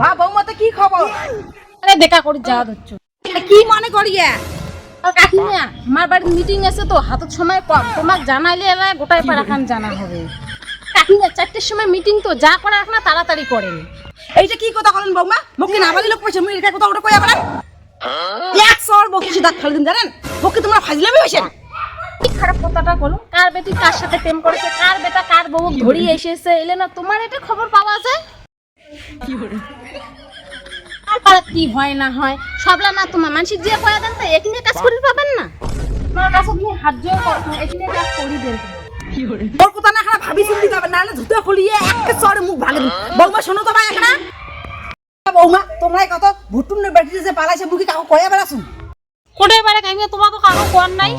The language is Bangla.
বাহ বৌমাতে কি খবর? আরে দেখা করি যাওয়া ধরছো কি মনে করিয়া? আর কাকিমা আমার বাড়ির মিটিং আছে তো হাতের সময় কম, তোমাকে জানাইলে এলা গোটাই পাড়াখান জানা হবে। কাকিমা 4টের সময় মিটিং তো যা করার এখন তাড়াতাড়ি করেন। এইটা কি কথা বলেন বৌমা? মুখে না বালি লোক পয়সা মুই এটা কথা ওটা কইয়া বলেন। এক সর বকিছি দাঁত ফালি দিন জানেন? বকি তোমরা ফাজলামি হইছেন। কি খারাপ কথাটা বলো, কার বেটি কার সাথে প্রেম করেছে, কার বেটা কার বউ ধরিয়ে এসেছে, এলে না তোমার এটা খবর পাওয়া যায়। আর পাড়ার কি হয় না হয় সবলা না তোমার মানসিক যে কয়া দেন তো এখানে কাজ করি পাবেন না। তোমার কাছে তুমি হাত জোর করো এখানে কাজ করি দেন। তোর কথা না খারাপ ভাবি চিন্তি যাবে না হলে ধুতে খুলিয়ে একটা সরে মুখ ভাঙে দিন। বৌমা শোনো তো ভাই একটা বৌমা তোমরাই কত ভুটুন বেটি যে পালাইছে মুখে কাকু কয়া বেড়াছুন। কোটে বারে কাকিমা তোমার তো কারো কোয়ার নাই।